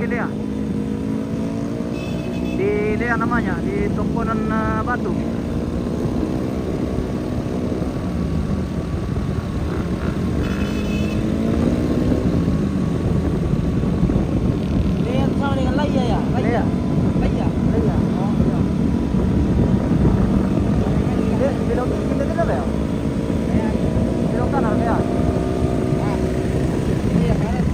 kaki Lea. Di Lea namanya, di tumpunan batu. Ini sama dengan Laya ya? Laya. Laya. Lea. Oh, iya. Belok kita tidak ya? Belok kanan Lea. Iya, kanan.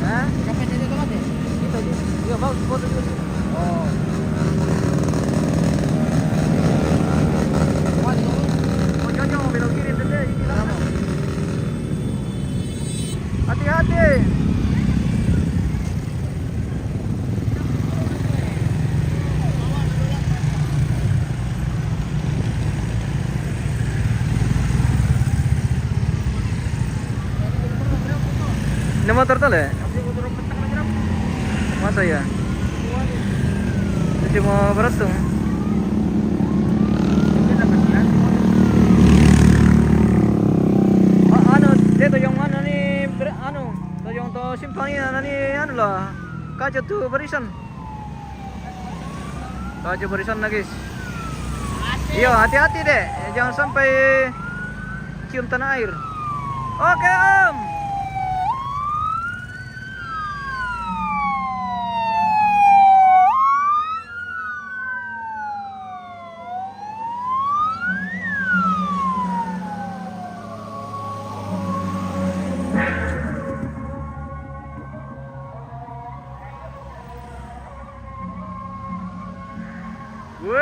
Hah? Kapan jadi tomat ya? Itu dia. Iya, bagus foto dulu. Oh. Oh, jangan belok kiri tadi. Hati-hati. Ini motor tuh le? Masa ya? Jadi mau berasung. Anu, dia tuh yang mana nih? Anu, tuh yang tuh simpangnya nih anu lah. Kaca tuh barisan. Kaca barisan guys. Iya, hati-hati deh, jangan sampai cium tanah air. Oke Om. Wah.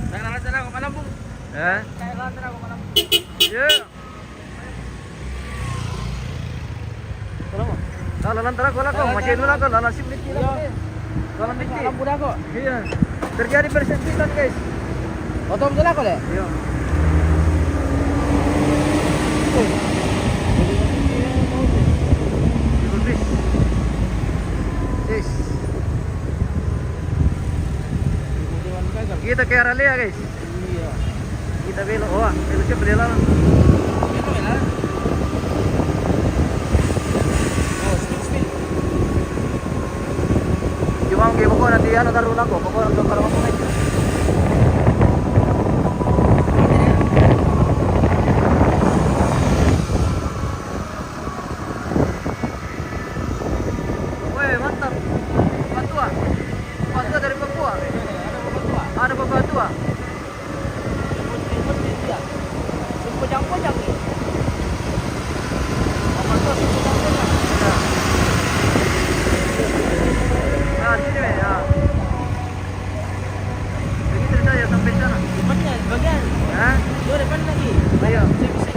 Jalan aku mana, Bu? Eh? Jalan aku mana? Ya. Kalau lantar aku masih dulu aku lalan sip licin lagi. Lalan licin. Lampu dah kok. Iya. Terjadi persempitan guys. Otom betul aku deh. Iya. Yes. Kita ke arah Lea guys. Iya. Kita belok. Oh, beloknya berjalan. Itu ya. Oh, speed. Cuma kayak pokok nanti anu taruh aku. Pokok orang kalau ngomong aja. Weh, mantap. Papua. Papua dari Papua. Ada Papua. Pojang-pojang nih. Papua pojang-pojang. Nah, sini weh, ya. Begitu saja sampai sana. Depannya, bagian. Hah? Dua depan lagi. Ayo. Bisa.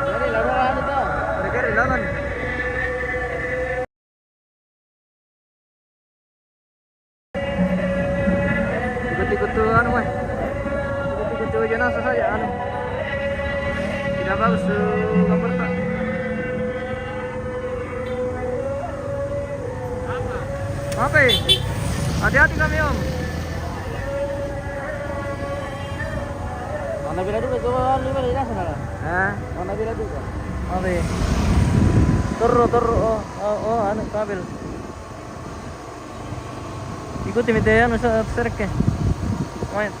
Dari laluan itu. Mereka relawan. Ikut-ikut tuh anu weh. Ikut-ikut tuh jenazah saja anu. Tidak bagus tuh gambar tak. Apa? Hati-hati kami Om. Mana bila juga coba lima di sana lah. Hah? Mana bila juga. Apa? Turu. Oh, anu kabel. Ikuti mite anu serke. Main.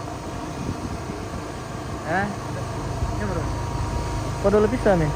Hah? Ini bro. Kode lebih bisa nih.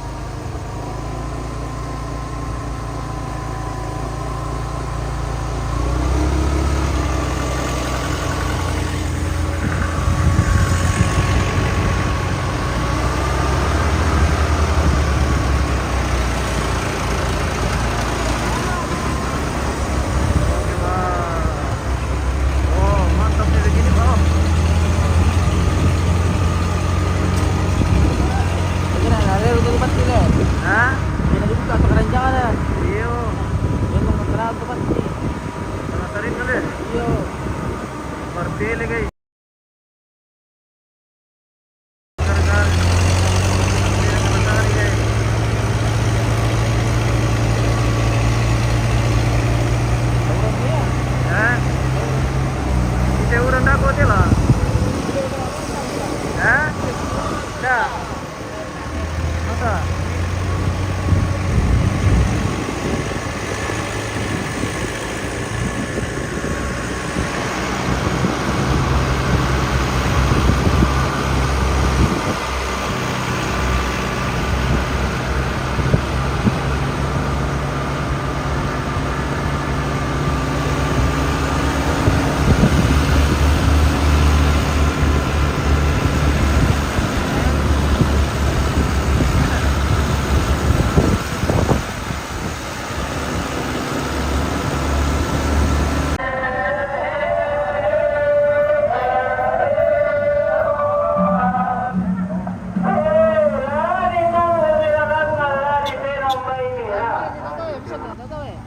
Bisa nggak? Tahu ya?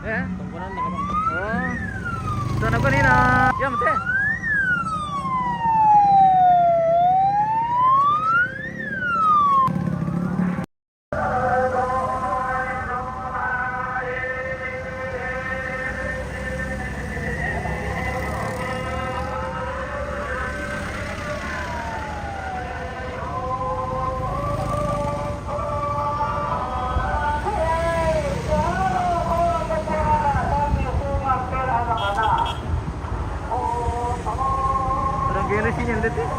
Ya. Tungguan na kamu. Oh. Doon ako kanina. Yan, mate. Orang gini sih yang detik.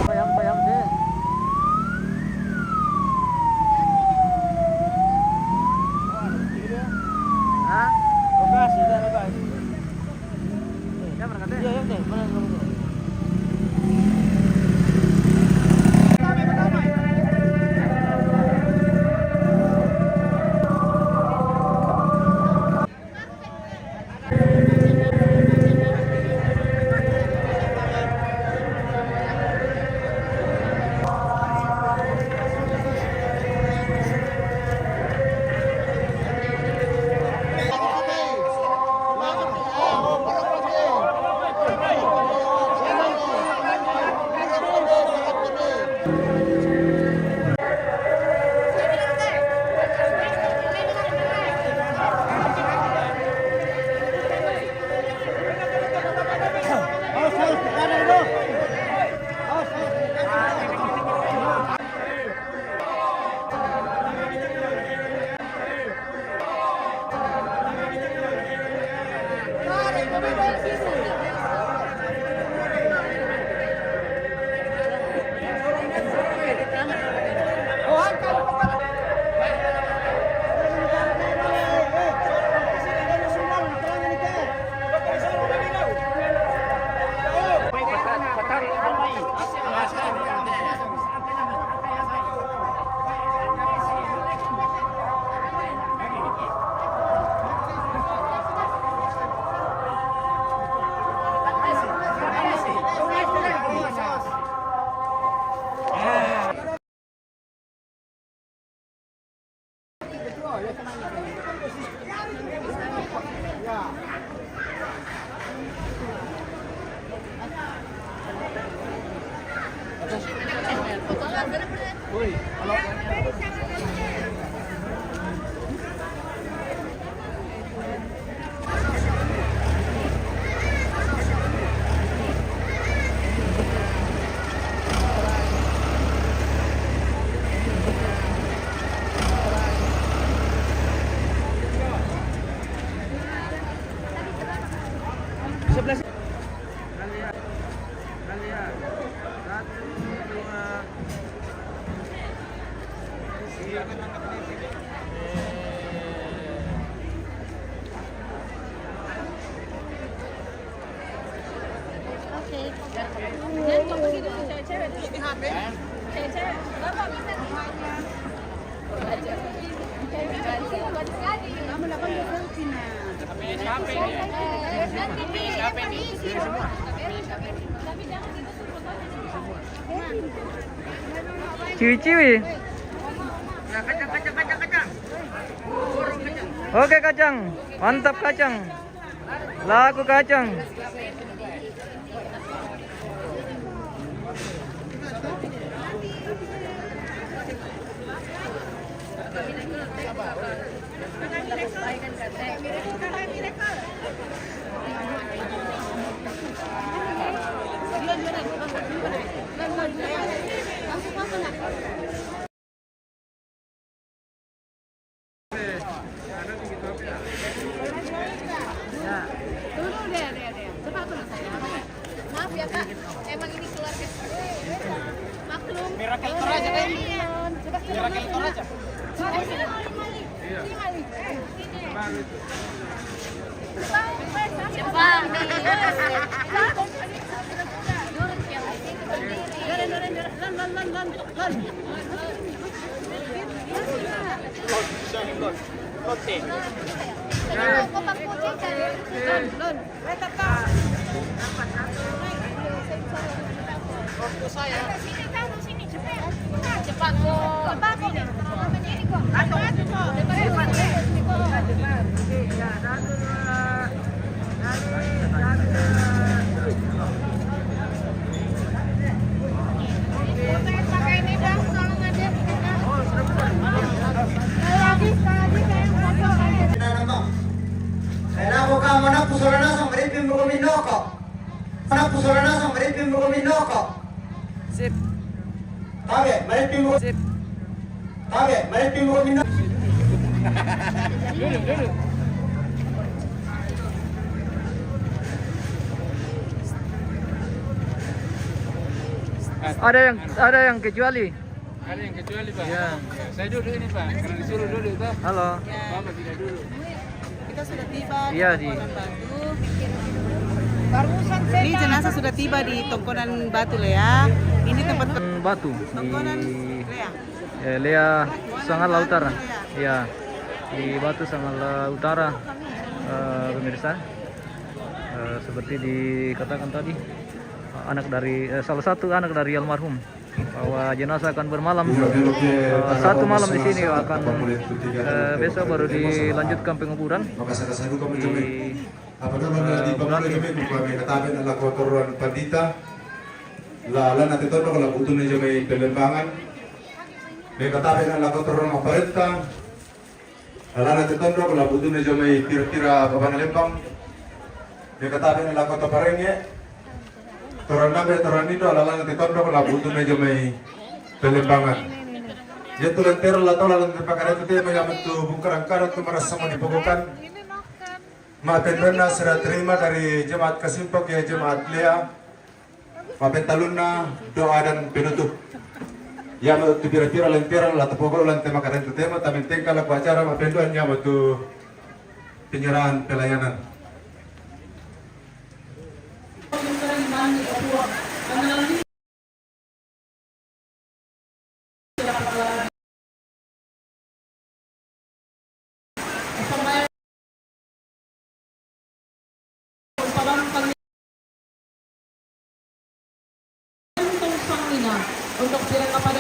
Bayang deh. Hah? Lokasi dah lokasi. Ya berangkat deh. Iya, yang deh. Mana dulu? Ciwi-ciwi. Oke kacang, mantap kacang. Laku kacang. Maaf ya Kak, emang ini keluarga. Maklum. Miracle Tour aja deh. Miracle Tour aja. Jepang. Cepat Sip. Sip. Duduk. Ada yang kecuali. Ada yang kecuali Pak. Ya. Saya duduk ini Pak, karena disuruh duduk Pak. Halo. Bapak tidak duduk. Kita sudah tiba Iya, di di- Tongkonan Batu. Ini jenazah sudah tiba di Tongkonan Batu Lea. Ini tempat Batu Tongkonan di Lea. Lea Sangala Utara. Ya. Di Batu Sangala Utara. Pemirsa. Seperti dikatakan tadi, salah satu anak dari almarhum, bahwa jenazah akan bermalam satu malam di sini, akan besok baru dilanjutkan penguburan di bulan kami katakan adalah kotoran pandita lala nanti tahu kalau butuh nih jomai pelembangan mereka katakan adalah kotoran aparenta lala nanti tahu kalau butuh nih jomai kira-kira bapak lembang mereka katakan adalah kota parengnya toran nabe toran itu lala nanti tahu kalau butuh nih jomai pelembangan ya tuh lentera lah tahu lalu pakai itu dia menyambut tuh bungkaran karat tuh merasa mau dipogokan. Mapendona serah terima dari jemaat Kasimpok ya jemaat Lea. Mapentaluna doa dan penutup. Ya tu pira-pira lentera lah tepokol lan tema karen tu tema tapi tengkala ku acara mapendoan nya waktu penyerahan pelayanan. Untuk bilang kepada